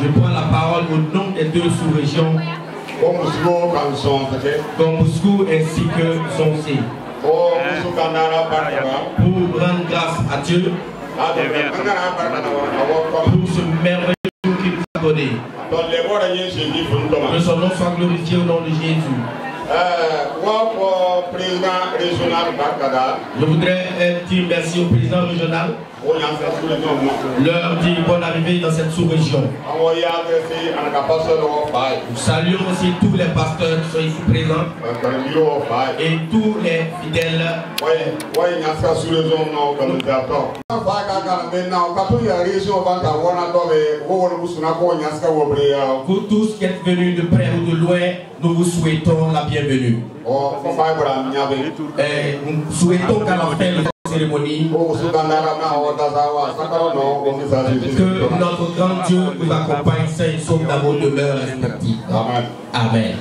Je prends la parole au nom des deux sous-régions, Gombuskou ainsi que Zonsi, pour rendre grâce à Dieu pour ce merveilleux jour qu'il nous a donné. Que son nom soit glorifié au nom de Jésus. Je voudrais dire merci au président régional, leur dire bonne arrivée dans cette sous-région. Nous saluons aussi tous les pasteurs qui sont ici présents et tous les fidèles. Vous tous qui êtes venus de près ou de loin, nous vous souhaitons la bienvenue. Et nous souhaitons qu'à la fin de la cérémonie, que notre grand Dieu nous accompagne, saint et sauf dans vos demeures respectives. Amen. Amen.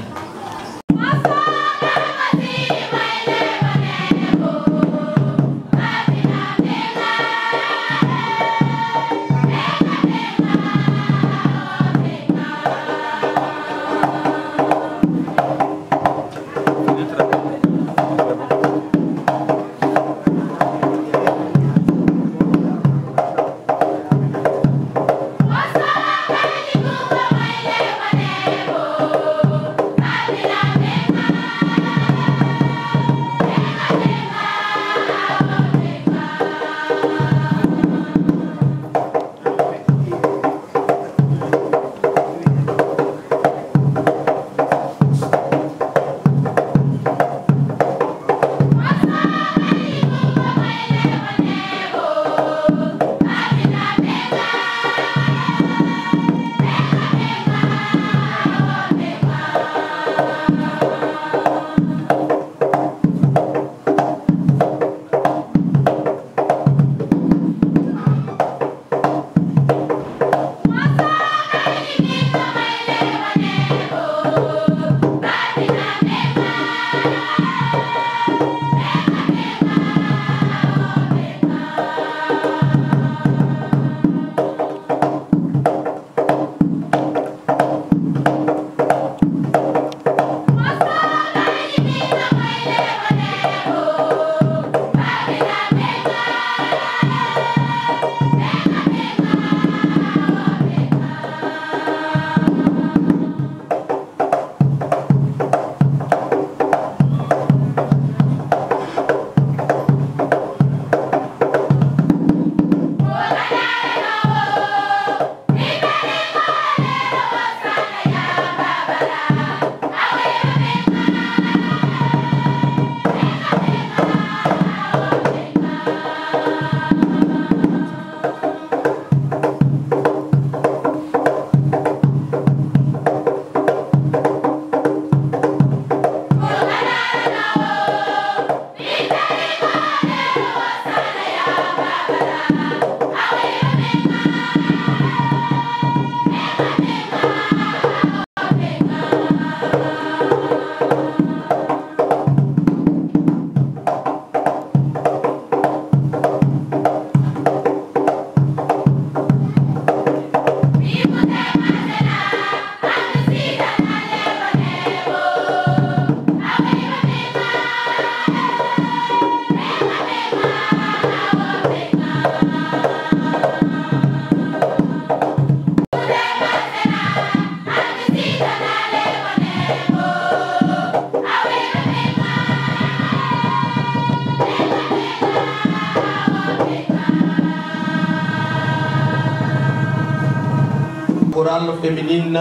chorale féminine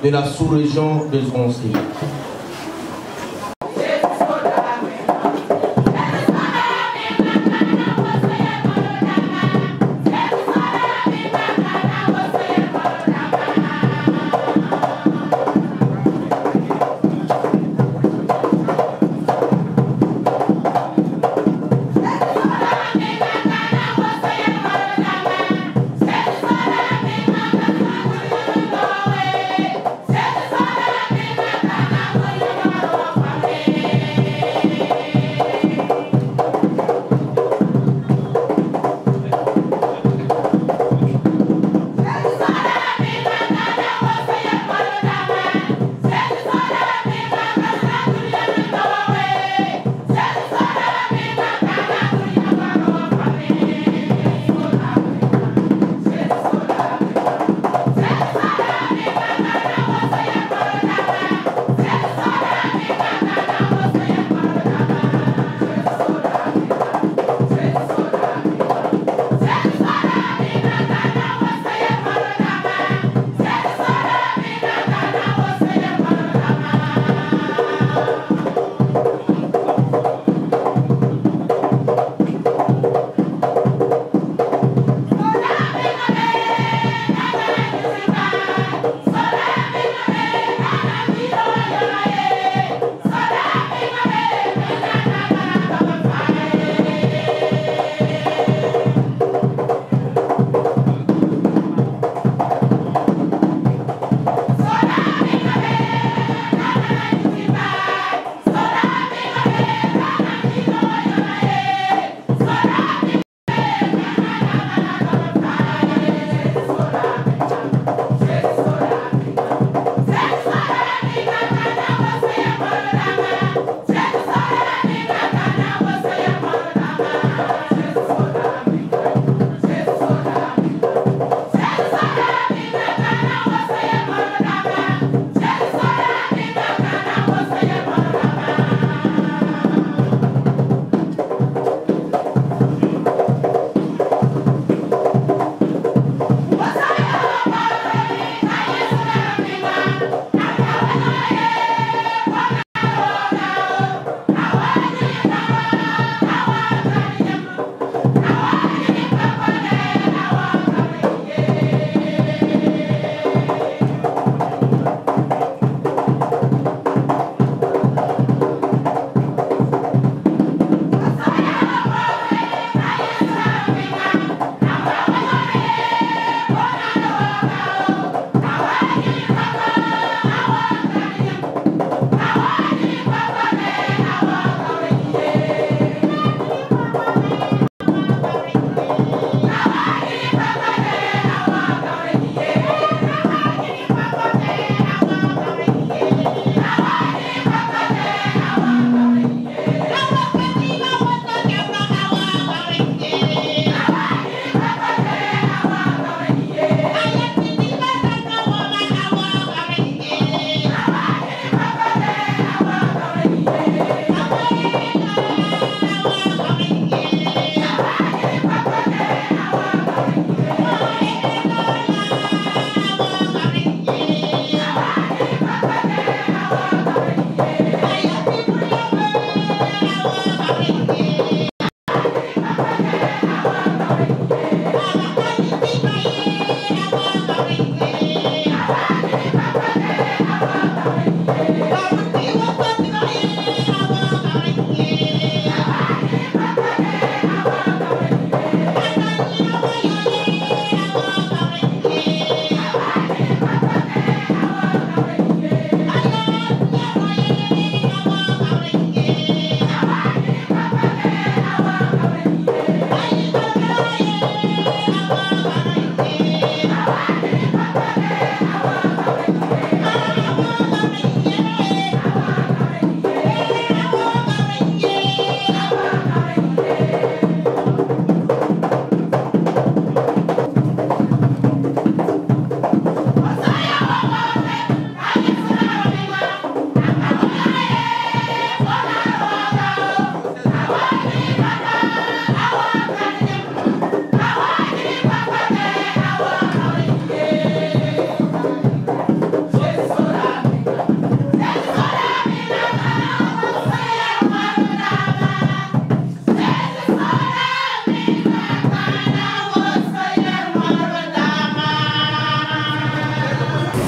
de la sous-région de Zonzi. Thank you.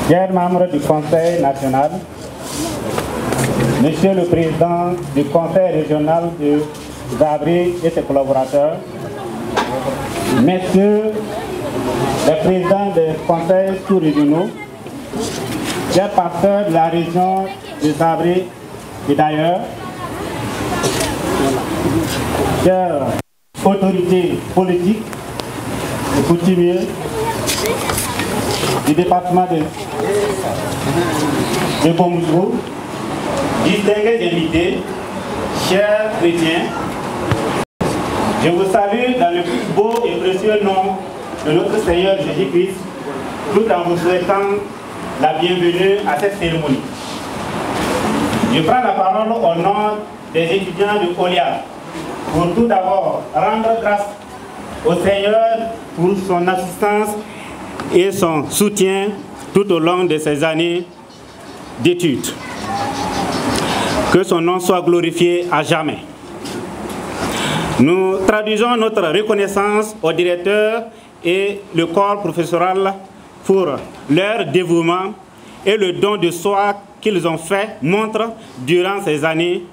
Chers membres du Conseil national, Monsieur le Président du Conseil régional de Zabri et ses collaborateurs, Messieurs les présidents des conseils sous-régionaux, chers pasteurs de la région de Zabri et d'ailleurs, chères autorités politiques et coutumiers du département de Bomouzou, distingués invités, chers chrétiens, je vous salue dans le plus beau et précieux nom de notre Seigneur Jésus-Christ, tout en vous souhaitant la bienvenue à cette cérémonie. Je prends la parole au nom des étudiants de Oliar pour tout d'abord rendre grâce au Seigneur pour son assistance et son soutien tout au long de ces années d'études. Que son nom soit glorifié à jamais. Nous traduisons notre reconnaissance au directeur et le corps professoral pour leur dévouement et le don de soi qu'ils ont fait montre durant ces années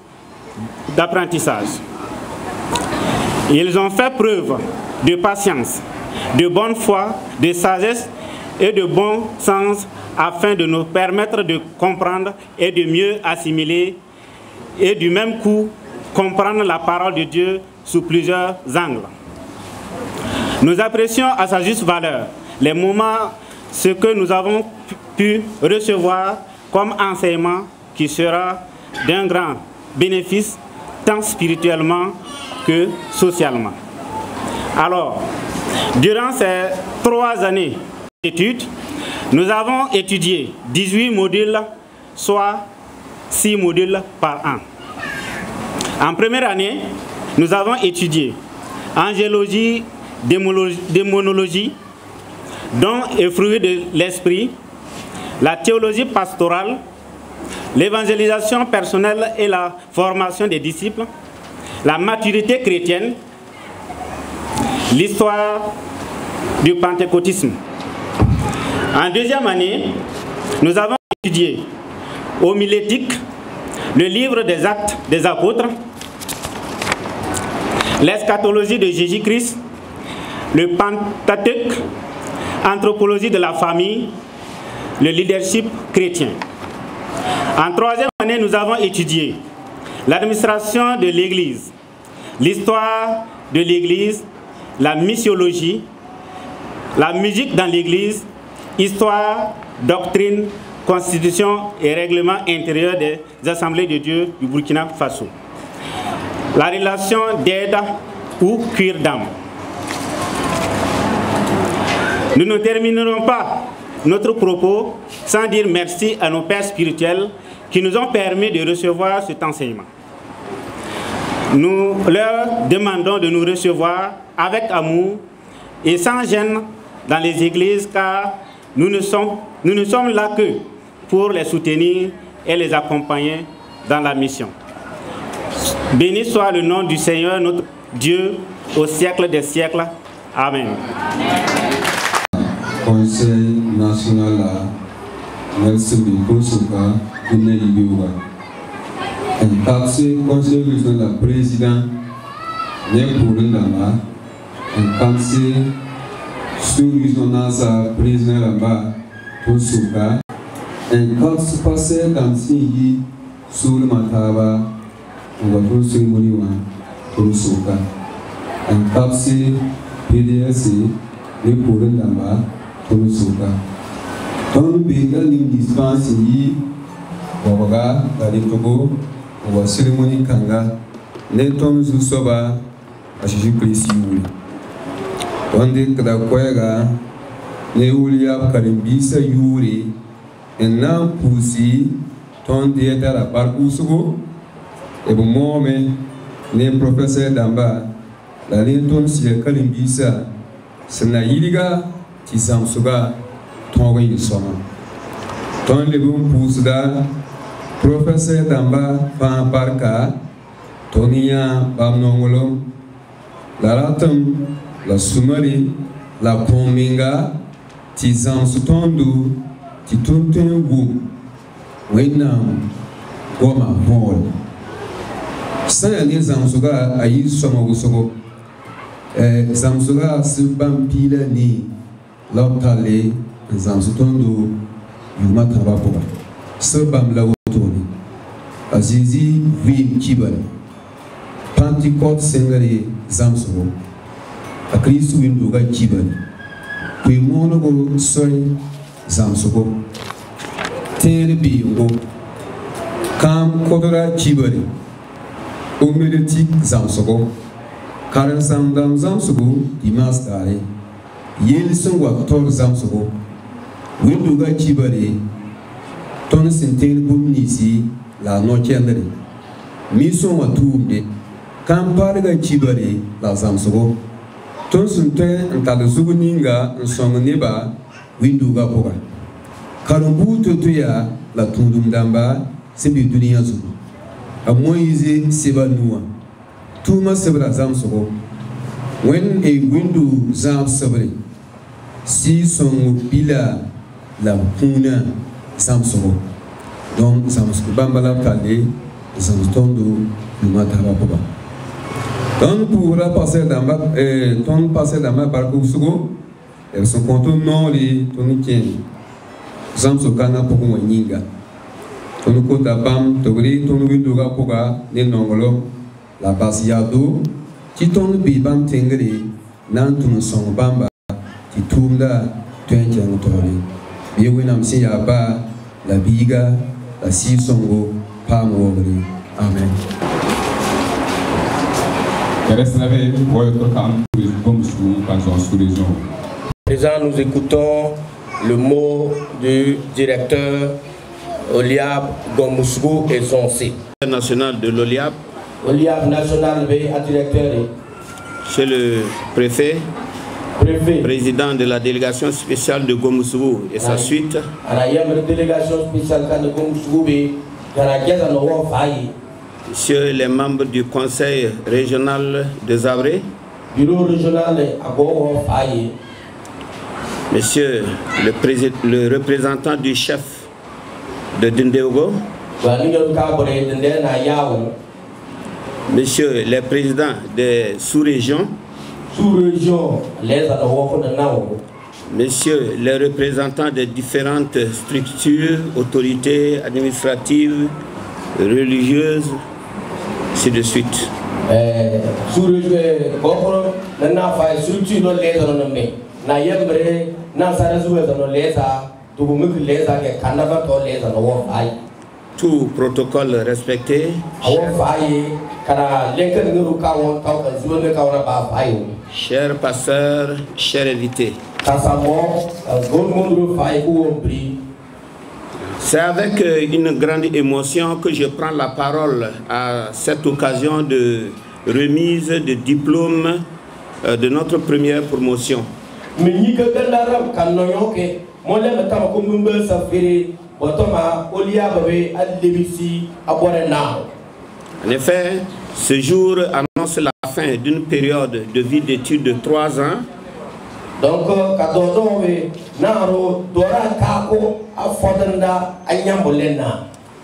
d'apprentissage. Ils ont fait preuve de patience, de bonne foi, de sagesse et de bon sens afin de nous permettre de comprendre et de mieux assimiler et du même coup comprendre la parole de Dieu sous plusieurs angles. Nous apprécions à sa juste valeur les moments, ce que nous avons pu recevoir comme enseignement qui sera d'un grand bénéfice tant spirituellement que socialement. Alors, durant ces 3 années d'études, nous avons étudié 18 modules, soit 6 modules par an. En première année, nous avons étudié angélologie, démonologie, dons et fruits de l'esprit, la théologie pastorale, l'évangélisation personnelle et la formation des disciples, la maturité chrétienne, l'histoire du pentecôtisme. En deuxième année, nous avons étudié homilétique, le livre des actes des apôtres, l'eschatologie de Jésus-Christ, le Pentateuque, anthropologie de la famille, le leadership chrétien. En troisième année, nous avons étudié l'administration de l'Église, l'histoire de l'Église, la missiologie, la musique dans l'Église, histoire, doctrine, constitution et règlement intérieur des assemblées de Dieu du Burkina Faso. La relation d'aide ou cuir d'âme. Nous ne terminerons pas notre propos sans dire merci à nos pères spirituels qui nous ont permis de recevoir cet enseignement. Nous leur demandons de nous recevoir avec amour et sans gêne dans les églises car nous ne sommes là que pour les soutenir et les accompagner dans la mission. Béni soit le nom du Seigneur notre Dieu au siècle des siècles. Amen. Conseil national merci beaucoup Souka Guinée-Libéoua. Un quartier conseil régional président n'est pour l'Ama. Un quartier sous-régional président là-bas pour Souka. Un quartier passé dans Singi sur le Mataba. On va pour cérémonie pour Souka. Un quartier PDSC n'est pour l'Ama. Pour Souka. Ton béga dispense yi waga dari togo wa cérémonie kanga ne ton zu soba a Jésus Christ wuli wande kada koyaga ne wuli ya karimbisa yuri enna pusi ton de dara parcours sugo e bo mome ne professeur Damba la ne ton si karimbisa sna yiliga ti samsuga tongo yi soma ton le bon pusda professeur Damba fan parka tonia bamnongolo la ratam la sumari la pominga ti samsu tondu ti tuntun wo wenam goma hol sa ni zamsuga ayi somo wusogo zamsuga sibam pila ni loptale zamsutondo yuma tabapoba sibam lawotoni azizi vim kibale Pentecote sengare zamsugo a Kristu windu ga kibale kwe mono go soy zamsugo terbi go kam kodora kibale umiliti zamsugo karan samdam zamsugo dimas dare yel sungwa tor zamsugo windu ga kibale ton sintel bumnisi la no kendere mission wa tuumde kam parga kibale la zamsugo ton sunte ntale zuguninga nsong neba windu ga poga karumbu tuya la tundum damba sebi duniya zugu a Moïse seba nuwa tuma sebra zamsugo when a windu zam sebre si song pila la puna zamsugo donc zamsugo bambala kale zamstondo numatara poga ton pour passer dans ma ton passer dans ma parcours sugo elles sont content non les ton qui zamso kana poko waninga ton ko dabam to gri ton windu ga poga ne nongolo la basiado ti ton bi bam tengri nan tun song bamba ti tumda twenje ngotori bi winam si ya ba la biga la si songo pam wogri amen. Présent, nous écoutons le mot du directeur Oliab Gomoussou et son site. National de l'Oliab. Oliab national à directeur. Chez le préfet. Président de la délégation spéciale de Gomoussou et sa suite. La délégation spéciale de Gomoussou Messieurs les membres du conseil régional de Zabré, bureau régional à Monsieur le représentant du chef de Dindeogo, Monsieur les présidents des sous-régions, Messieurs les représentants des différentes structures, autorités administratives, religieuses, ainsi de suite. Tout protocole respecté. Chers pasteurs, chers invités. C'est avec une grande émotion que je prends la parole à cette occasion de remise de diplôme de notre première promotion. En effet, ce jour annonce la fin d'une période de vie d'études de 3 ans. Donc,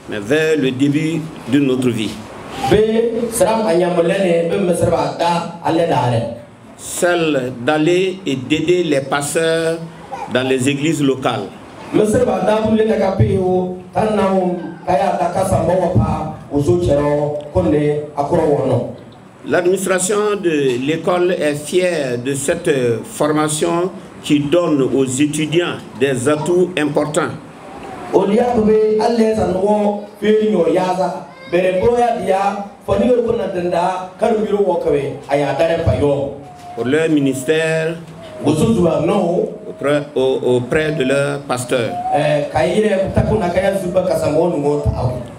mais vers le début de notre vie. Celle d'aller et d'aider les pasteurs dans les églises locales. L'administration de l'école est fière de cette formation qui donne aux étudiants des atouts importants. Pour leur ministère, auprès de leur pasteur.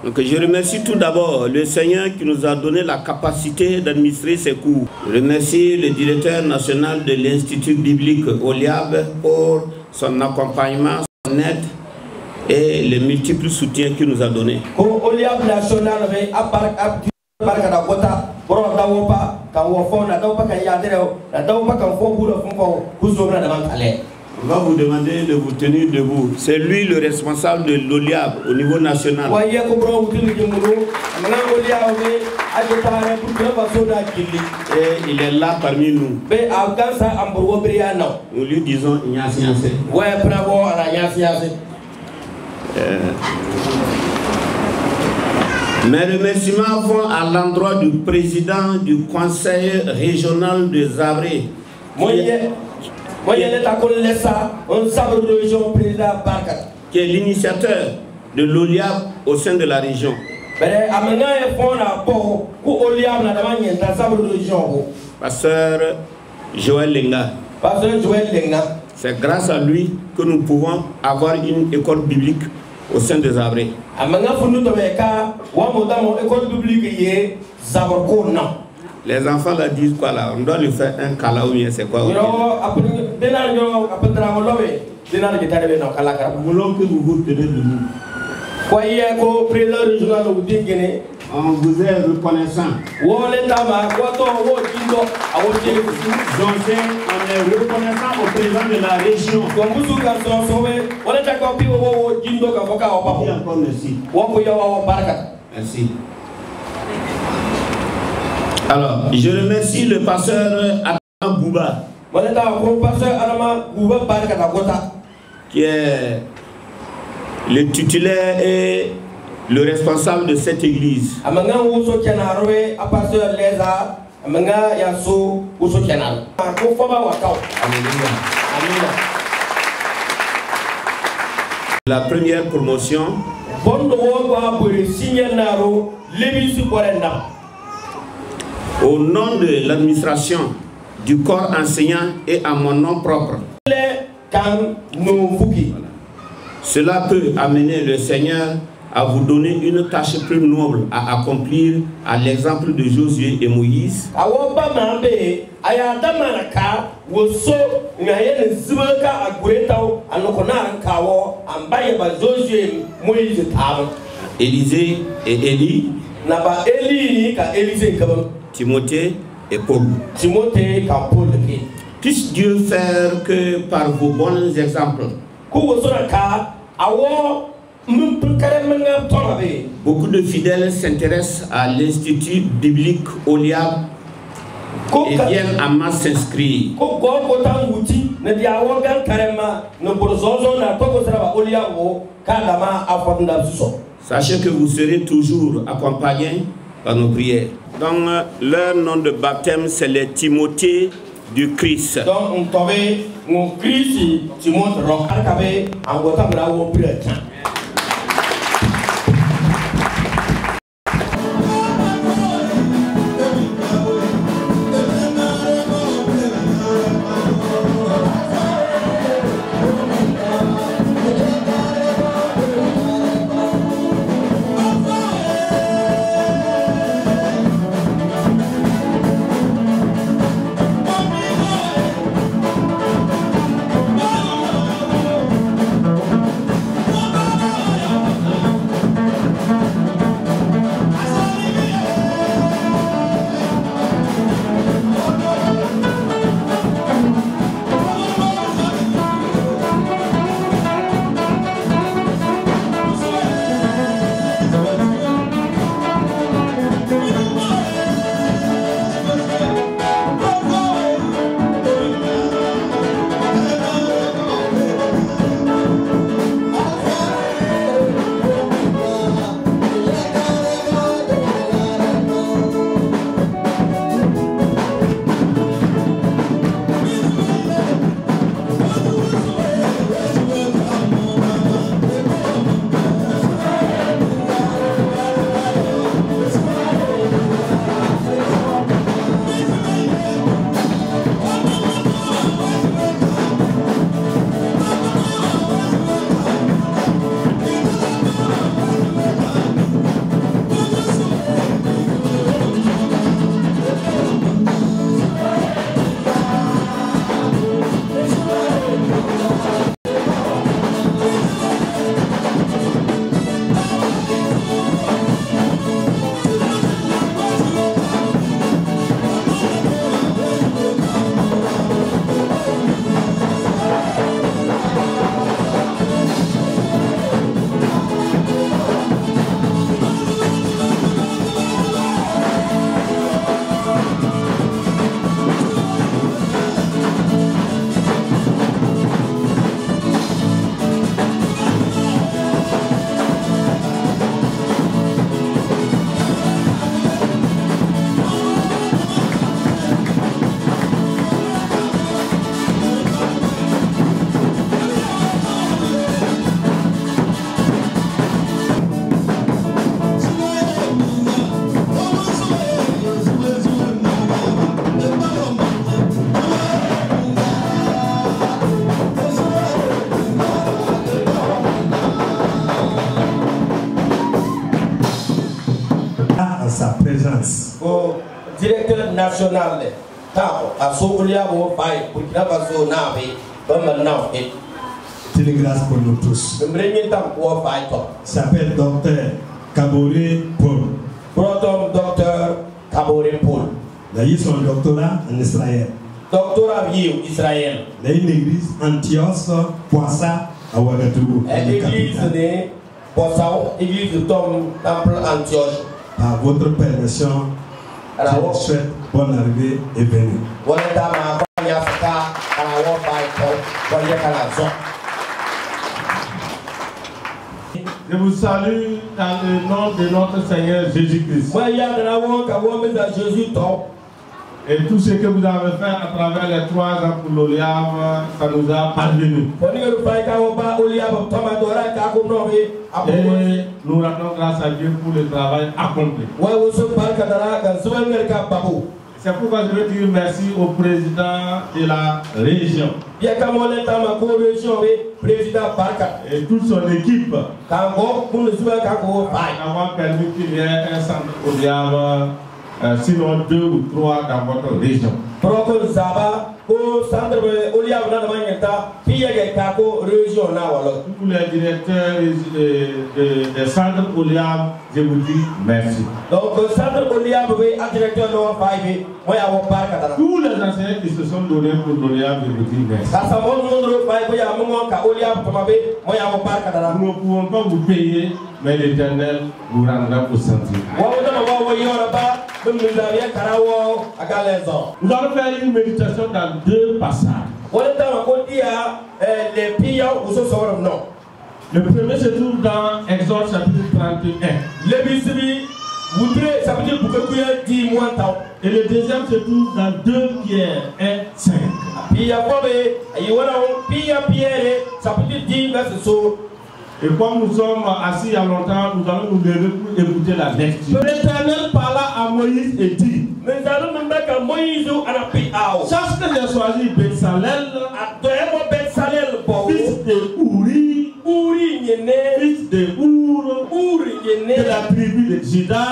Donc je remercie tout d'abord le Seigneur qui nous a donné la capacité d'administrer ces cours. Je remercie le directeur national de l'Institut biblique Oliab pour son accompagnement, son aide et les multiples soutiens qu'il nous a donnés. On va vous demander de vous tenir debout. C'est lui le responsable de l'OLIAB au niveau national. Et il est là parmi nous. Nous lui disons mes remerciements vont à l'endroit du président du conseil régional de Zabré, qui est l'initiateur de l'OLIAB au sein de la région. Pasteur Joël Lenga. C'est grâce à lui que nous pouvons avoir une école biblique au sein de Zabré. Les enfants là disent quoi là? On doit lui faire un câlin ou bien c'est quoi? Nous voulons que vous vous tenez debout. On vous est reconnaissant. Donc, on est reconnaissant au président de la région. Encore merci. Merci. Alors, je remercie le pasteur Adama Bouba, qui est le titulaire et le responsable de cette église. La première promotion. Au nom de l'administration, du corps enseignant et à mon nom propre, cela peut amener le Seigneur à vous donner une tâche plus noble à accomplir à l'exemple de Josué et Moïse. Élisée et Élie. Timothée et Paul. Puisse Dieu faire que par vos bons exemples, beaucoup de fidèles s'intéressent à l'Institut biblique OLIAB et viennent à masse s'inscrire. Sachez que vous serez toujours accompagnés par nos prières. Donc, leur nom de baptême, c'est les Timothée du Christ. présence. Au directeur national, à Sokolia, au Paï, pour qu'il n'a pas son navire, comme maintenant. C'est une grâce pour nous tous. Il s'appelle Docteur Kaboré Paul. Docteur Kaboré Paul. Il a eu son doctorat en Israël. Doctorat en Israël. Il a une église Antioche, Poissa, à Ouagadougou. L'église de Poissa, église de Temple Antioche. Par votre permission, je vous souhaite bonne arrivée et venue. Je vous salue dans le nom de notre Seigneur Jésus-Christ. Et tout ce que vous avez fait à travers les 3 ans pour l'Oliab, ça nous a parvenu. Et nous rendons grâce à Dieu pour le travail accompli. C'est pourquoi je veux dire merci au président de la région et toute son équipe d'avoir permis qu'il y ait un centre Oliab, sinon 2 ou 3 dans votre région. Tous les directeurs des centres Oliab, je vous dis merci. Donc, centre Oliab, tous les enseignants qui se sont donnés pour l'Oliab, je vous dis merci. Nous ne pouvons pas vous payer, mais l'Éternel vous rendra au sentier. Nous allons faire une méditation dans 2 passages. Le premier se trouve dans Exode chapitre 31. Et le deuxième se trouve dans 2 Pierre 1, 5. Et comme nous sommes assis il y a longtemps, nous allons nous lever pour écouter la lecture. L'Éternel parla à Moïse et dit: sache que j'ai choisi Betsalel, fils de Uri, fils de Our, de la tribu de Juda.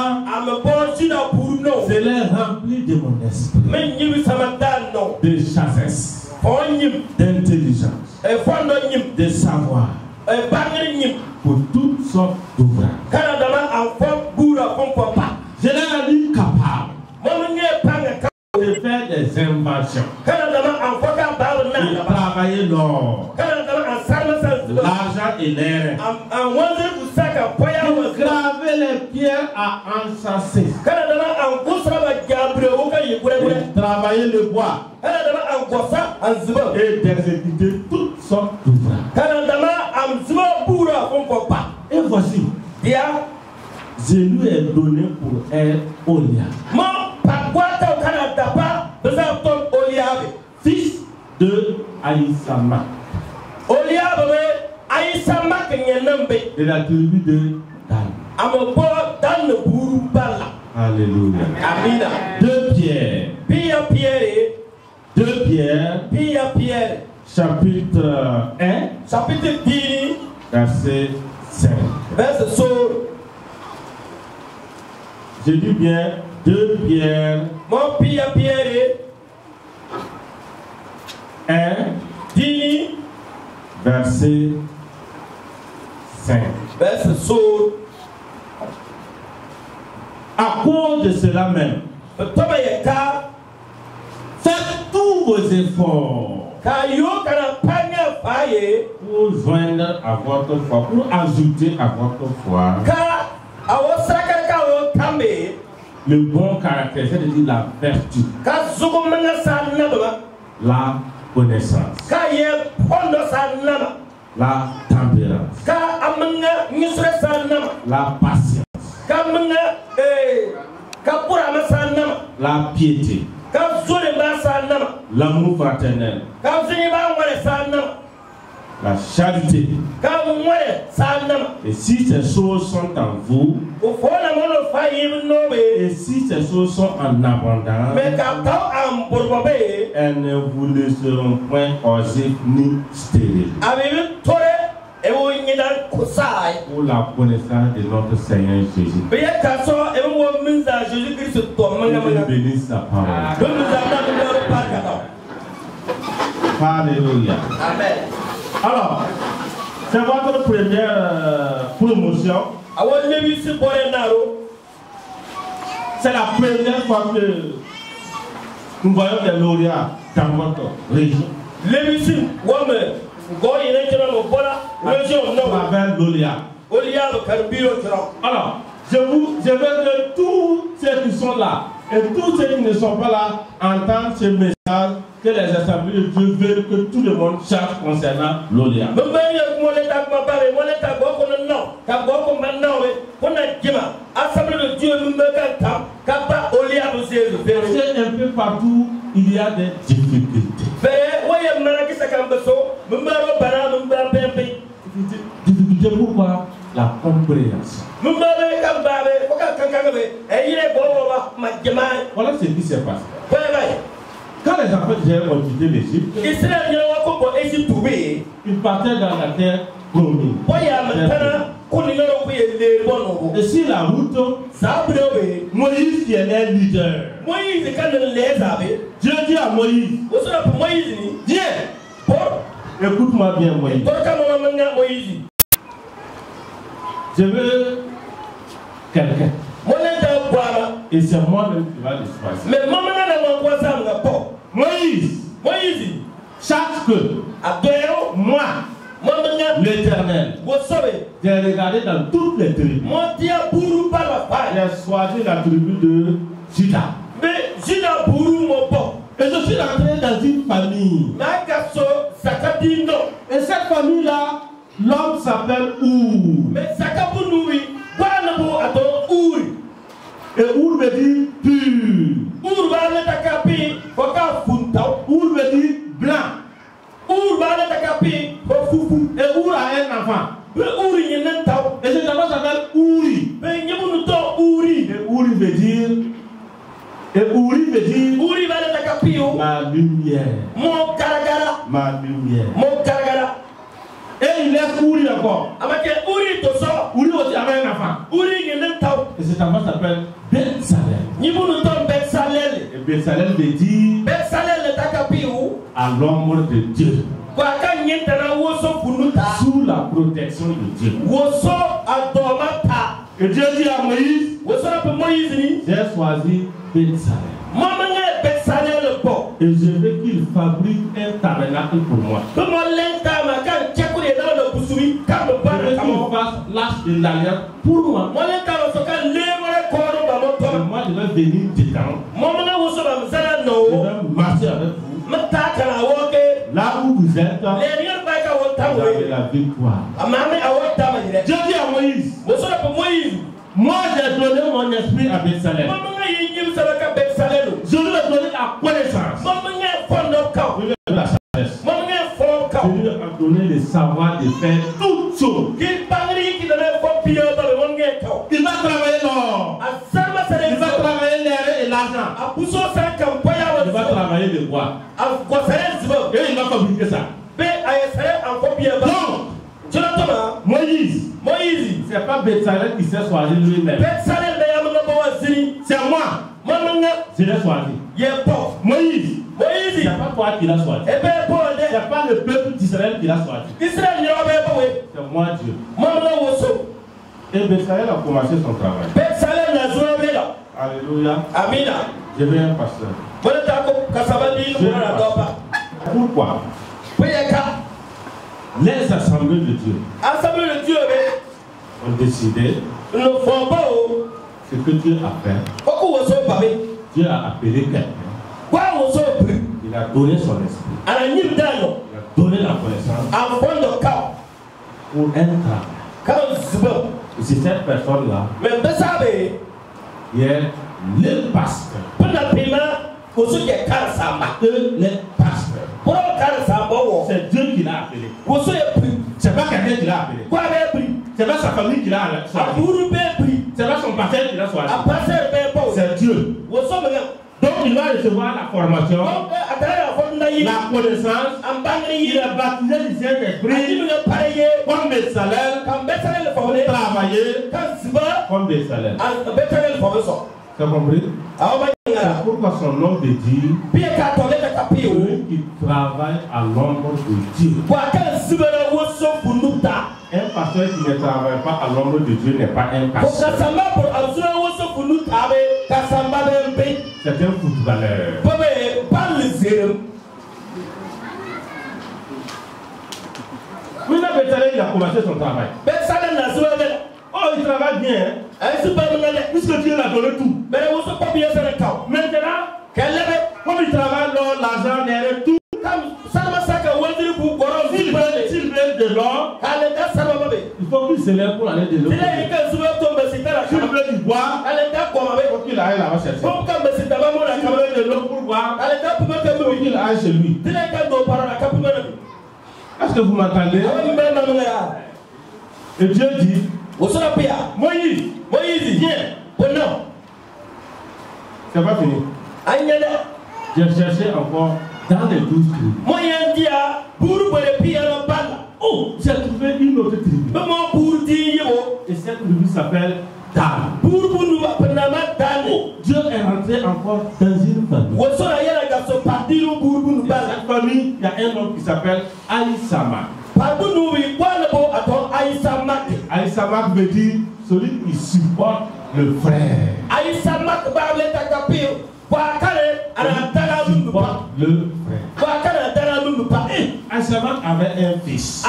Je l'ai rempli de mon esprit, de chassesse, d'intelligence, de savoir, pour toutes sortes d'ouvrages. Je l'ai rendu capable de faire des inventions, de travailler l'or, l'argent et l'air, de graver les pierres à enchasser, de travailler le bois et d'exécuter toutes sortes d'ouvrages. Et voici, je lui ai donné pour elle Oliab, fils de Aïsama, de la tribu de Dan. Alléluia. 2 Pierre. 2 Pierre. Chapitre 1. Verset 5. Je dis bien 2 Pierre. 1. Verset 5. À cause de cela même, faites tous vos efforts pour joindre à votre foi, pour ajouter à votre foi le bon caractère, c'est-à-dire la vertu, la connaissance, la tempérance, la patience, la piété, l'amour fraternel, la charité. Et si ces choses sont en vous, et si ces choses sont en abondance, elles ne vous laisseront point oisifs ni stériles. Pour la connaissance de notre Seigneur Jésus. Que bénisse sa parole. Alléluia. Amen. Alors, c'est votre première promotion. C'est la première fois que nous voyons des lauréats dans votre région. Alors, je veux que tous ceux qui sont là et tous ceux qui ne sont pas là entendent ce message que les assemblées de Dieu veulent que tout le monde cherche concernant l'Olia. Un peu partout, il y a des difficultés. Difficulté pourquoi? La compréhension. Voilà ce qui s'est passé. Quand les enfants d'Israël ont quitté l'Égypte, ils partaient dans la terre promise. Et sur la route, Moïse qui est le leader. Dieu dit à Moïse, viens, écoute-moi bien Moïse. Je veux quelqu'un. Et c'est moi-même qui va le choisir. Moïse, chaque que moi, l'Éternel, j'ai regardé dans toutes les tribus. J'ai choisi la tribu de Juda. Et je suis entré dans une famille. Et cette famille-là, l'homme s'appelle Our. Et Our veut dire pur. Our veut dire blanc. Et Our a un enfant. Et cet enfant s'appelle Uri. Et Uri veut dire. Ma lumière. Ma lumière. Et il laisse Uri encore. Uri aussi avait un enfant. Et cet enfant s'appelle Betsalel. Et Betsalel veut dire à l'ombre de Dieu. Sous la protection de Dieu. Et Dieu dit à Moïse, j'ai choisi Betsalel. Et je veux qu'il fabrique un tabernacle pour moi. Je veux qu'il fasse l'arche de l'alliance pour moi. Et moi je vais venir dedans. Je vais marcher avec vous. Là où vous êtes, vous avez la victoire. Dieu dit à Moïse, moi j'ai donné mon esprit à Betsalel. Je lui ai donné la connaissance. Je lui ai donné la sagesse. Je lui ai donné le savoir de faire toutes choses. Il va travailler l'or. Il va travailler l'air et l'argent. Il va travailler le bois. Et il va fabriquer ça. Donc, Moïse, c'est pas Betsalel qui s'est choisi lui-même. C'est moi. Je l'ai choisi. Moïse, c'est pas toi qui l'as choisi. C'est pas le peuple d'Israël qui l'a choisi. C'est moi Dieu. Et Betsalel a commencé son travail. Alléluia. Amina. Je vais un pasteur. Pourquoi? Les assemblées de Dieu ont décidé ce que Dieu a fait. Dieu a appelé quelqu'un. Il a donné son esprit. Il a donné la connaissance pour un travail. Et c'est cette personne-là qui est le pasteur. Les pasteurs. C'est Dieu qui l'a appelé. C'est pas quelqu'un qui l'a appelé. C'est pas sa famille qui l'a choisi. C'est pas son pasteur qui l'a choisi. C'est Dieu. Donc il va recevoir la formation. la connaissance, il est baptisé du Saint-Esprit, comme Bézalel, pour travailler comme Bézalel. Tu as compris? C'est pourquoi son nom veut dire celui qui travaille à l'ombre de Dieu. Un pasteur qui ne travaille pas à l'ombre de Dieu n'est pas un pasteur. C'est un footballeur. Oui, Bézalel, il a commencé son travail. Oh, il travaille bien. Puisque Dieu l'a donné tout. Maintenant, comme il travaille, l'argent n'est tout. S'il veut de l'or, il faut qu'il se lève pour aller de l'eau. S'il veut du bois, il faut qu'il aille là-bas chercher. S'il veut de l'eau pour boire, il faut qu'il aille chez lui. Est-ce que vous m'entendez? Et Dieu dit, Moïse, viens. C'est pas fini. J'ai cherché encore dans les 12 tribus. Oh, j'ai trouvé une autre tribu. Et cette tribu s'appelle Dan. Dieu est rentré encore dans une famille. Dans cette famille, il y a un homme qui s'appelle Aïsama. Aïsama veut dire celui qui supporte le frère. Supporte le frère. Aïsama avait un fils.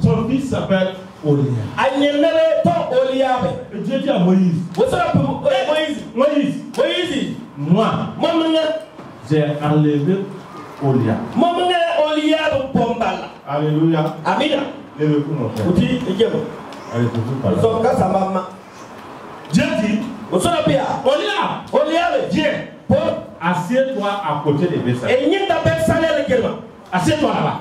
Son fils s'appelle Oliab. Et Dieu dit à Moïse, Moïse, moi, j'ai enlevé Oliab. Alléluia. Amen. Levez-vous, mon frère. Allez, Dieu dit, Oliab, viens. Assieds-toi à côté de Bézalel. Assieds-toi là-bas.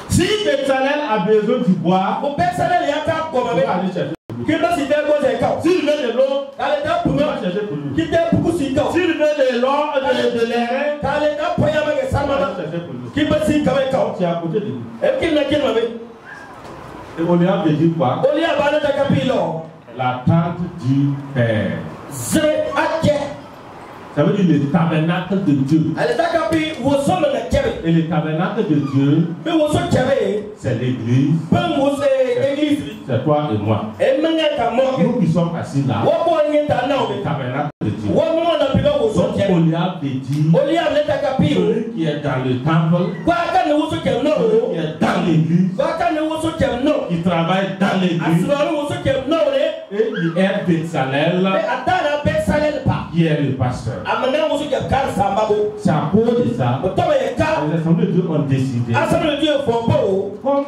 Si Bézalel a besoin du bois, on va aller chercher. S'il veut de l'eau, on va chercher pour lui. S'il veut de l'or, de l'air, on va chercher pour lui. Tu es à côté de lui. Et Oliab veut dire quoi? La tente du Père. Ça veut dire le tabernacle de Dieu. Et le tabernacle de Dieu, c'est l'église. C'est toi et moi. Nous qui sommes assis là, le tabernacle de Dieu. Donc Oliab veut dire celui qui est dans le temple, celui qui est dans l'église, qui travaille dans l'église, et qui est Bézalel, qui est le pasteur. C'est à cause de ça les assemblées de Dieu ont décidé, comme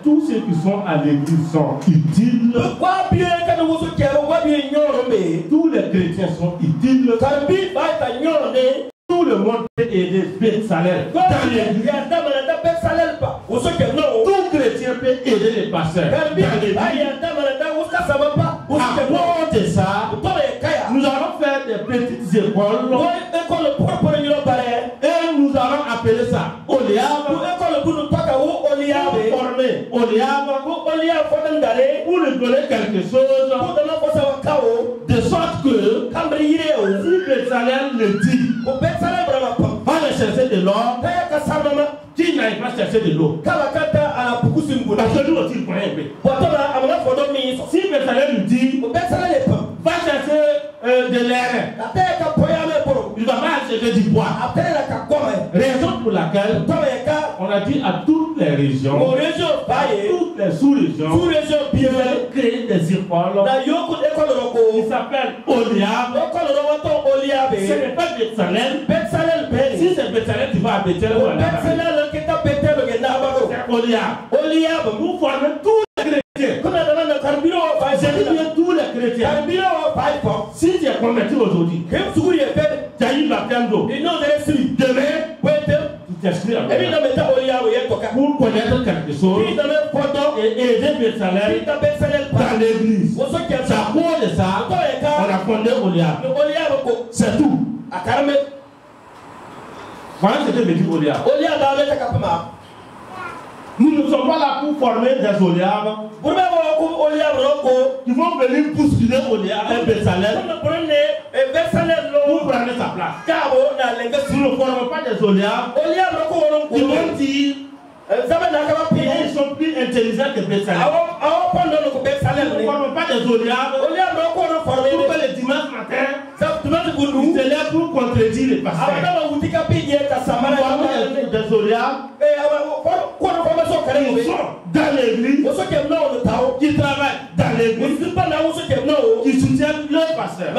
tous ceux qui sont à l'église sont utiles, tous les chrétiens sont utiles, tout le monde peut aider Bézalel dans l'église. Tout chrétien peut aider les pasteurs dans l'église. À cause de ça, nous allons faire des petites écoles et nous allons appeler ça Oliab pour former Oliab pour lui donner quelque chose de sorte que si Bézalel le dit, va aller chercher de l'or, qui n'aille pas chercher de l'eau. Parce que nous aussi, il connaît un peu. Si Bézalel lui dit, va chercher de l'air, il va pas chercher du bois. Raison pour laquelle on a dit à toutes les régions, toutes les sous-régions, de créer des écoles. Il s'appelle Oliab. Ce n'est pas Bézalel. Si c'est Bézalel, tu vas à Bézalel. C'est Oliab. Nous formons tous les chrétiens. Tous les chrétiens. Si tu es converti aujourd'hui, tu as eu la baptême d'eau. Demain, tu t'inscris pour connaître quelque chose et aider Bézalel dans l'église. C'est à cause de ça on a fondé Oliab. C'est tout. Voilà ce que me dit Oliab. Nous ne sommes pas là pour former des Oliab. Ils vont venir bousculer Oliab et Bezalel pour prendre sa place. Nous ne formons pas des Oliab. Ils vont dire ils sont plus intelligents que Bezalel. Nous ne formons pas des Oliab pour que le dimanche matin ils se lèvent pour contredire les pasteurs. Nous formons des Oliab qui sont dans l'église, qui travaillent dans l'église, qui soutiennent le pasteur.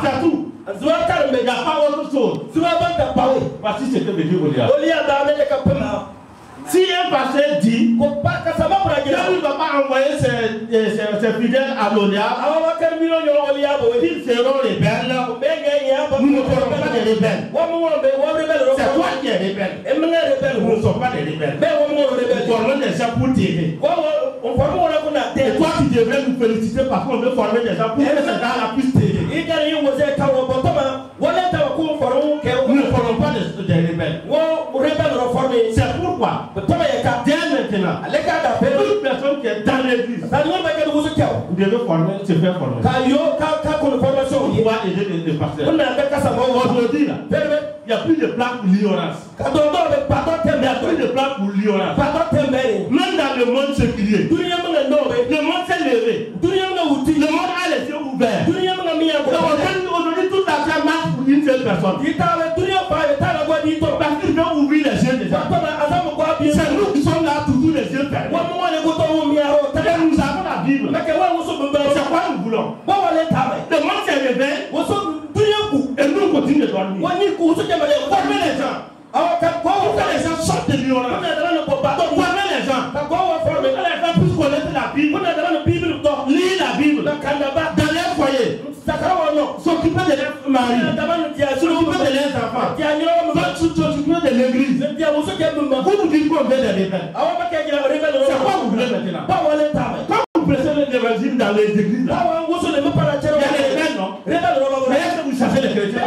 C'est tout. Il n'y a pas autre chose. Voici ce que me dit Oliab. Si un pasteur dit qu'il ne va pas envoyer ses fidèles à l'Oliab, ils seront rebelles, nous ne serons pas des rebelles. C'est toi qui es rebelle. Nous ne sommes pas des rebelles. Nous formons des gens pour t'aider. Et toi qui devrais nous féliciter parce qu'on veut former des gens pour que ces gens-là puissent t'aider. Nous ne formons pas des rebelles. C'est pourquoi dès maintenant, toute personne qui est dans l'église, vous devez se faire former. On doit aider les pasteurs. Aujourd'hui, il n'y a plus de plan pour l'ignorance. Il n'y a plus de plan pour l'ignorance. Même dans le monde séculier, le monde s'est levé. Le monde a les yeux ouverts. Aujourd'hui, tout la terre marche pour une seule personne. Parce qu'ils ont ouvert les yeux des gens. C'est nous qui sommes là, toujours les yeux fermés. Nous avons la Bible. C'est quoi nous voulons? Le monde s'est réveillé. Et nous continuons de dormir. Formez les gens. Pourquoi les gens sortent de l'ignorance? Formez les gens. Les gens puissent connaître la Bible. Lire la Bible. Dans les foyers. S'occuper de leurs maris. S'occuper de leurs enfants. S'occuper de l'église. Vous nous dites qu'on veut des rebelles. C'est quoi vous voulez maintenant? Quand vous prêchez l'évangile dans les églises, il y a des rebelles, non? Mais est-ce que vous chassez les chrétiens?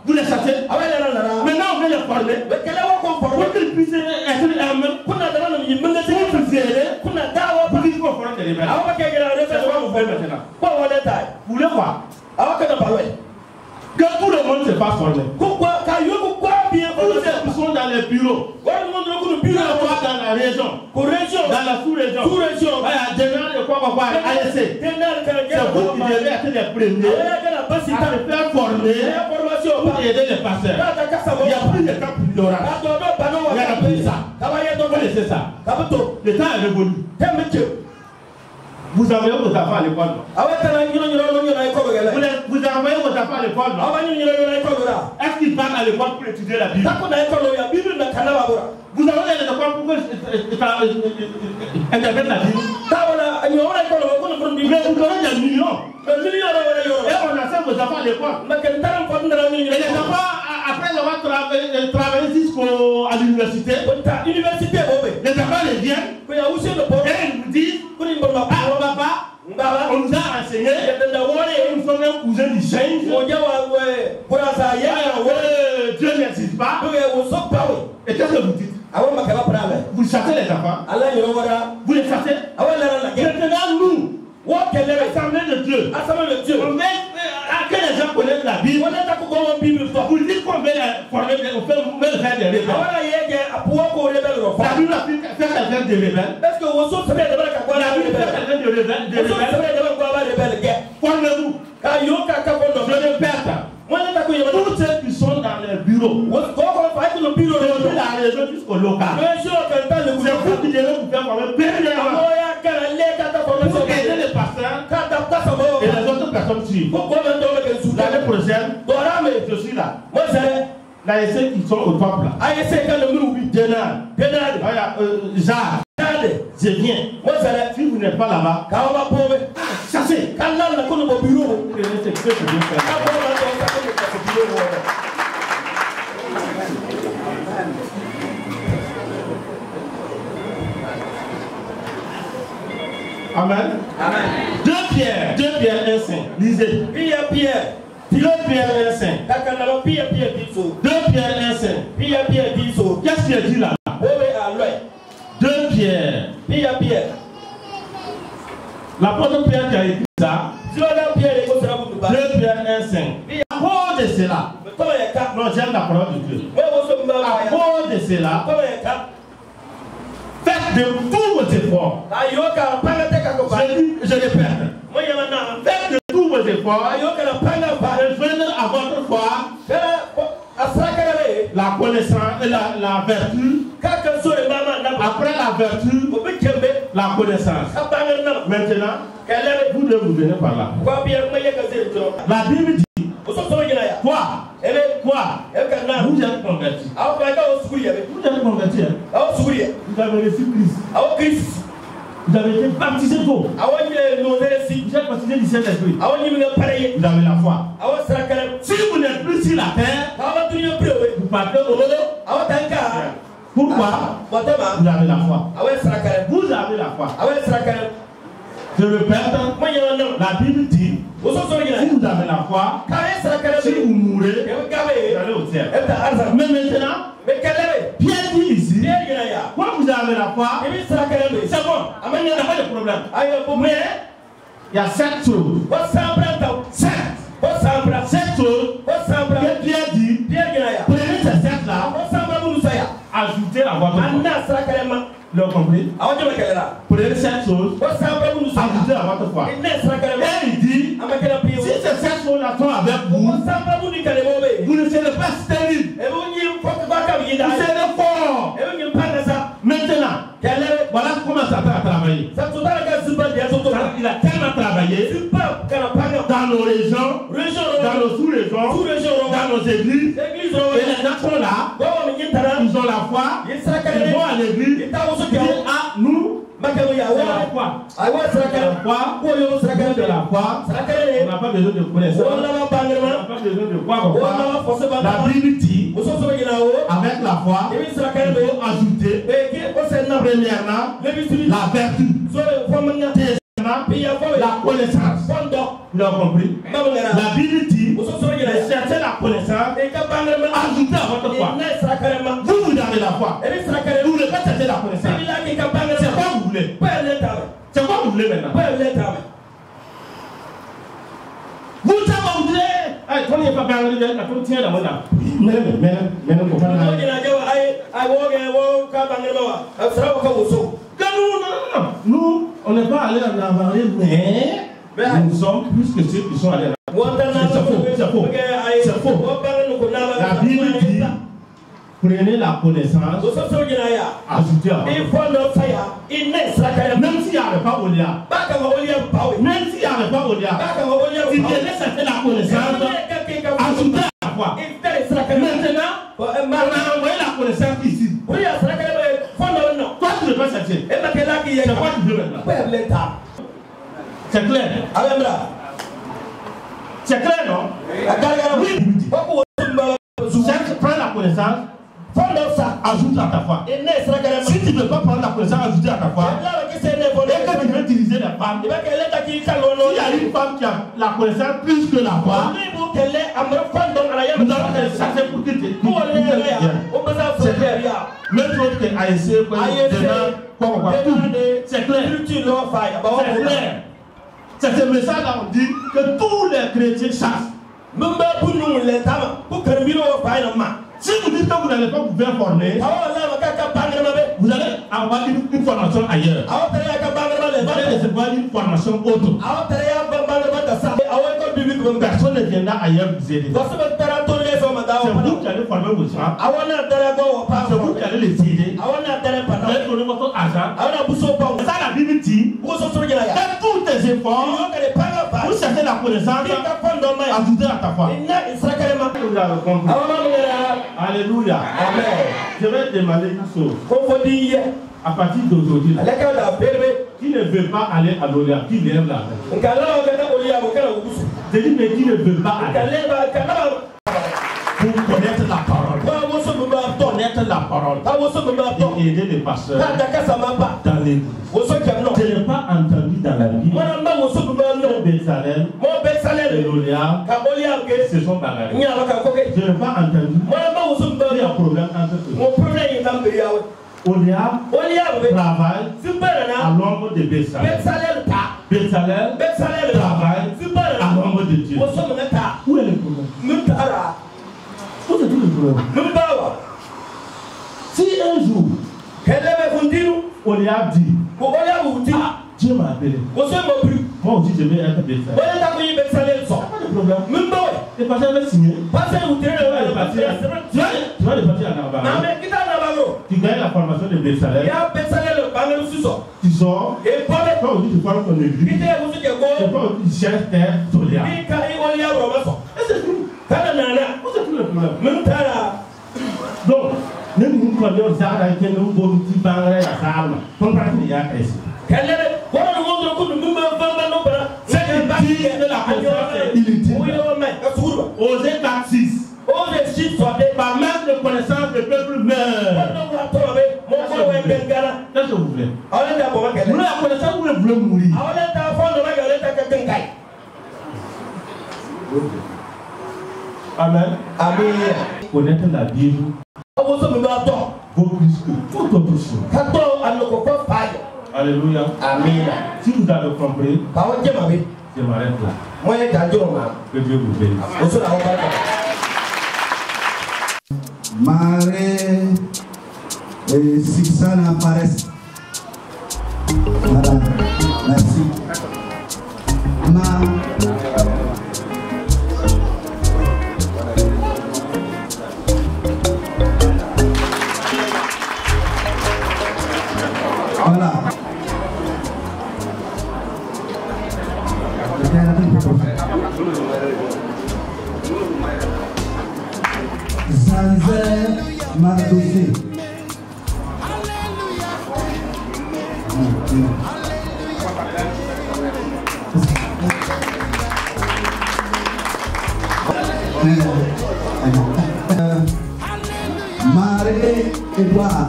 Vous les chassez? Maintenant on veut les former pour qu'ils puissent être eux-mêmes, pour se gérer, pour qu'ils soient former des rebelles. C'est quoi vous faites maintenant? Vous voulez quoi? Que tout le monde se fasse former. Pourquoi? Tous ceux qui sont dans les bureaux, dans la région, dans la sous-région, c'est vous qui devez être les premiers à se faire former pour aider les pasteurs. Il n'y a plus de temps pour l'ignorance. Il n'y a plus ça. Vous laissez ça. Le temps est révolu. Vous envoyez vos enfants à l'école. Vous envoyez vos enfants à l'école. Est-ce qu'ils partent à l'école pour étudier la Bible? Vous envoyez à l'école pour interpréter la Bible. Mais vous donnez des millions. Et on enseigne vos enfants à l'école. Et les enfants, après avoir travaillé jusqu'à l'université, les enfants les viennent et ils nous disent: papa, on nous a enseigné, nous sommes un cousin du change. Dieu n'existe pas. Et qu'est-ce que vous dites? Vous chassez les enfants. Vous les chassez. Maintenant, nous, l'Assemblée de Dieu, on veut que les gens connaissent la Bible. Vous dites qu'on veut les former, on veut faire des rebelles. La Bible a fait quelqu'un de rebelle. La Bible fait quelqu'un de rebelle. Formez-vous. Je répète. Tous ceux qui sont dans les bureaux, depuis la région jusqu'au local, c'est vous qui devez vous faire former premièrement pour aider les pasteurs et les autres personnes suivent. L'année prochaine, je suis là. L'ASC qui sont au top là. Jacques, je viens. Si vous n'êtes pas là-bas, chassez. Amen. Amen. 2 Pierre 1:5. Lisez. Pierre. 2 Pierre 2 Pierre 1,5. Qu'est-ce qu'il dit là? 2 Pierre. L'apôtre Pierre qui a écrit ça. 2 Pierre 1,5. À cause de cela. Non, j'aime la parole de Dieu. À cause de cela, faites de tous vos efforts. Je répète. Faites de tous vos efforts. Et venez à votre foi la connaissance et la vertu. Après la vertu, la connaissance. Maintenant, vous devez vous venir par là. La Bible dit quoi? Vous êtes convertis. Vous êtes convertis. Vous avez reçu Christ. Vous avez été baptisé d'eau. Vous êtes baptisé du Saint-Esprit. Vous avez la foi. Si vous n'êtes plus sur la terre, vous partez au monde. Pourquoi? Vous avez la foi. Vous avez la foi. Je répète, la Bible dit, si vous avez la foi, si vous mourrez, vous allez au ciel. Mais maintenant, Pierre dit ici, quand vous avez la foi, c'est bon, il n'y a pas de problème. Mais il y a 7 choses. 7 choses que Pierre dit, prenez ces 7 là, ajoutez à votre foi. Vous avez compris? Prenez cette chose, ajoutez à votre foi. Et il dit, si ces 7 choses-là sont avec vous, vous ne serez pas stérile. Vous serez fort. Maintenant, voilà comment Satan a travaillé. Il a tellement travaillé dans nos régions, dans nos sous-régions, dans nos églises. Et les gens sont là, ils ont la foi, ils vont à l'église, ils disent, ah, nous, c'est la foi. De la foi, on n'a pas besoin de connaissance, on n'a pas besoin de quoi. La Bible dit, avec la foi, il faut ajouter, premièrement, la vertu, deuxièmement, la connaissance. Vous avez compris? La Bible dit, cherchez la connaissance, ajoutez à votre foi. Vous avez la foi. Vous ne voulez pas chercher la connaissance. C'est quoi vous voulez? C'est quoi vous voulez maintenant? Vous savez, quand il n'y a pas parlé de la frontière, là, nous, on n'est pas allé en Navarre, mais nous sommes plus que ceux qui sont allés en Navarre. C'est faux. La Bible dit, prenez la connaissance, ajoutez à votre foi. Même s'il n'y avait pas Olia, il devait chercher la connaissance, ajouter à la foi. Maintenant, on a envoyé la connaissance ici. Toi, tu ne peux pas chercher. C'est quoi tu veux maintenant? C'est clair. C'est clair, non? Oui. Prends la connaissance. Ajoute à ta foi. Si tu ne veux pas prendre la connaissance, ajoute à ta foi. Et que tu veux utiliser la femme, s'il y a une femme qui a la connaissance plus que la foi, nous allons te chercher pour que tu te c'est clair. Même chose que ASC, c'est clair. C'est clair. C'est ce message-là, on dit que tous les chrétiens chassent. Si vous dites que vous n'allez pas vous faire former, vous allez avoir une formation ailleurs. Vous allez recevoir une formation autre. Personne ne viendra ailleurs vous aider. C'est vous qui allez former vos gens. C'est vous qui allez les aider. Vous allez donner votre argent. Ça, la Bible dit, faites tous tes efforts pour chercher la connaissance, ajouter à ta foi. Vous avez compris. Alléluia. Amen. Je vais demander une chose. À partir d'aujourd'hui, qui ne veut pas aller à l'Olia, qui lève la main. Je dis, mais qui ne veut pas aller pour connaître la parole. Connaître la parole et aider les pasteurs dans l'église. Je n'ai pas entendu dans la Bible que Bezalel et Loliab se sont bagarrés. Je n'ai pas entendu qu'il y a un problème entre eux. Oliab travaille à l'ombre de Bezalel. Bezalel travaille à l'ombre de Dieu. Où est le problème? Où est le problème? Si un jour Oliab dit, Dieu m'a appelé, moi aussi je vais être Bezalel. Pas de problème. Et parce qu'il va signer. Tu vas le partir à Navarre. Tu gagnes la formation de Bezalel. Tu sors. Toi aussi tu formes ton église. Et toi aussi tu cherches terre Oliab. Et c'est tout. C'est tout le problème. Donc, nous connaissons aux arts qui nous vont nous barrer à Salma. Pour partir de Yakai. C'est une partie de la connaissance inutile. Osée 4:6. Par même de connaissance, le peuple meurt. Qu'est-ce que vous voulez? Vous la connaissance, vous voulez mourir. Amen. Connaître la Bible vaut plus que toute autre chose. Alléluia. Amen. Si vous avez compris, je m'arrête là. Que Dieu vous bénisse. Mare et Sixana apparaissent. Voilà. Merci. Voilà. Zanzer Mardoussé. Marie Edouard.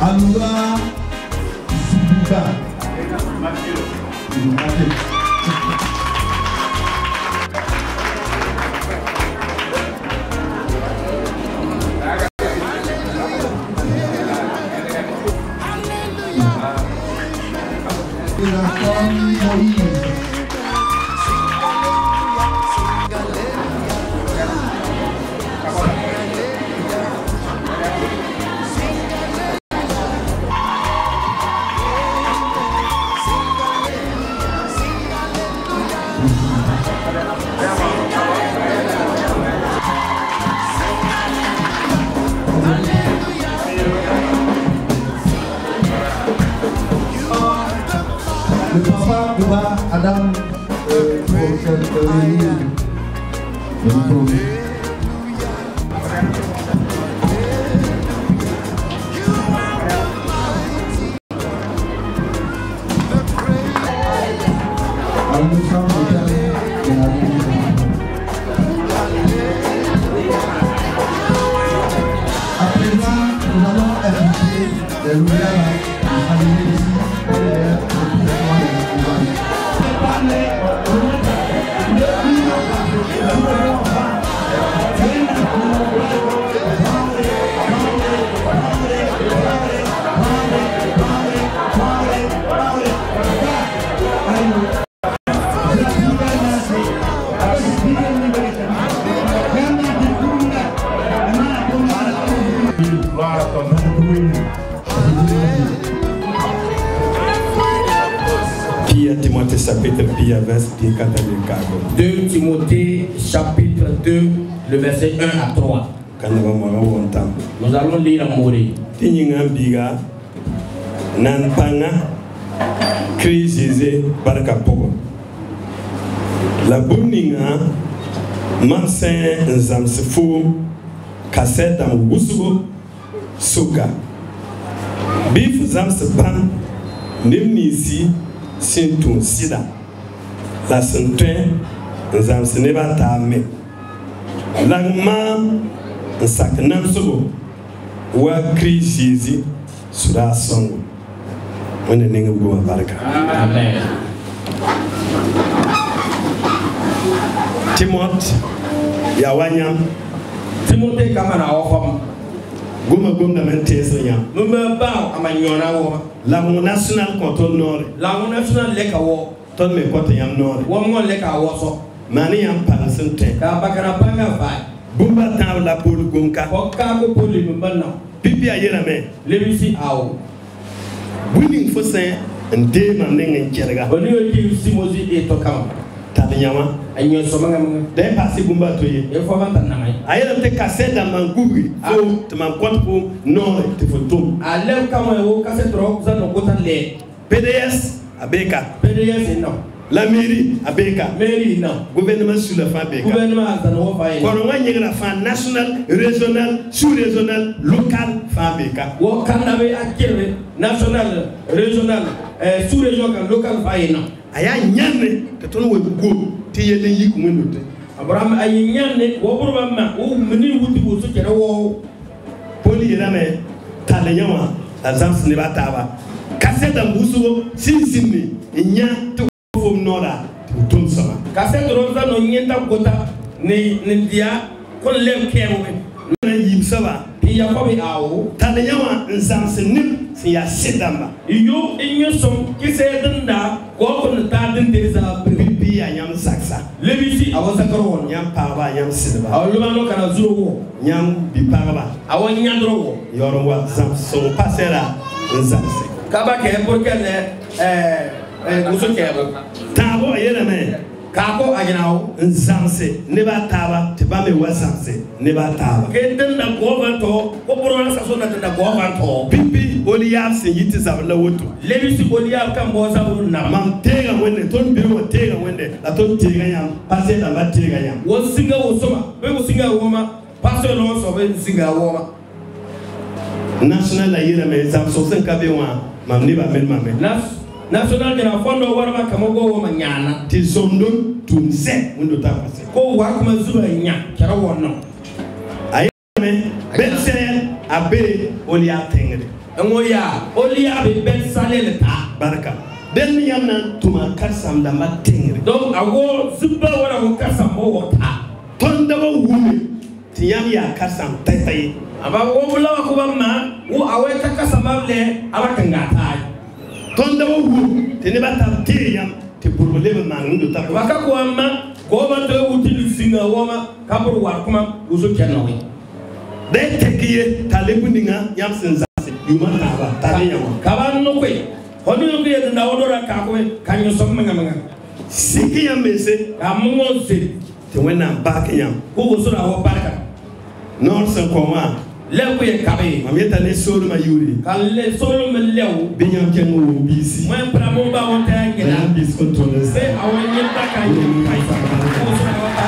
Alura Sibuka. Le papa de Adam pour cette réunion. Nous sommes à présent, nous allons inviter les loueurs à venir ici. chapitre 2 verset 4. 2 Timothée chapitre 2 le verset 1 à 3. Nous allons lire en Morée. Biga nan panga Christ Jésus barka pogo. La buninga mansen nzamsefo kaseta mubusugo suka. Bif zamseban nimnisi sintun sida. La sentuen nzamseneba tame. Langma nsaknam sugo wa Christ Jésus sura songo. Wende ninga bugo baraka. Amen. Timothée Yawanyam Timothée kamana ofam goma gomna mentesa nyam mumba ba amanyona wo la national control nord la national leka wo ton me kota yam nord wo mo leka wo so mani yam parasente ka bakara panga ba bumba taw la pol gonka ko ka ko poli mumba na pipi ayera me lebisi awo buning fo sen nde man ngen jerga oni o ti simozi e to kam tadnyama anyo so manga day passé bumba toye e fo vanta na mai ayera te cassette dans mangubi fo te man compte pour non te fo tom ale kam wo cassette ro za no kota le PDS abeka PDS non la mairie abeka mairie non gouvernement sur la fin beka gouvernement za no fa kono nga la fin national régional sous-régional local fa beka wo kandabe akere national régional sous-régional local fa non aya nyane te ton wo go ti yele yiku ngote Abraham ay nyane wo burba ma wo mini wuti wo so kere wo poli yela me tale nyama azams ne bataba kase da musugo sinsinni nya to fo nora ton sama kase roza no nyenta kota ne dia ko le kero na yim saba ya ko bi awo tale nyama nzams nim si ya sedamba iyo inyo som kise danda ko ko ta den deza bibi ya nyam saksa lebisi awo sakaro won nyam paba nyam sidaba awo lubano kana zuro wo nyam bi paba awo nyandro wo yoro wa zams so pasera nzams kaba ke porque muso ke tabo yele me kako ajinawo nzamse ne ba taba te ba me wa zamse ne ba taba ke den na govanto ko boro na saso na den na govanto pipi oliab se yiti zabla woto lebisi oliab kan bo sabu na mam tega wende ton bi wo tega wende la ton tega yam passe da ba tega yam wo singa wo soma be wo singa wo ma passe lo so be singa wo ma national la yira me zam so sen ka be wa mam ni ba mel mame national dina fondo warma kamago wo manyana ti zondo tunse mundo ta passe ko wa kuma zuba nya kera wonno ayame betsel abe olia tengre ngoya olia be betsale ta baraka den yamna tuma karsam da ma tengre donc ago zuba wala ko karsam wo ta ton da wumi ti yam ya karsam tay aba wo bula ko ba ma wo awe ta karsam le aba kanga ta ton da wu te ne ba ta tiyam te problème ma ndu ta waka ko amma ko ba to wuti singa woma kabur wa kuma uso kenawe de tekiye talebundinga yam senzase yuma ta ba ta ne yama kaban no kwe hono no kwe da wodora ka ko kanyo som manga siki yam mese amungo se te wena ba ke yam ko go sura ho barka non se koma le ko ye kabe mameta ne solo ma yuri kalle solo me lew binyam kengo bisi mo pramo ba won ta ngela bis contrôler se awon yenta ka yi kai sa ko sura ho ta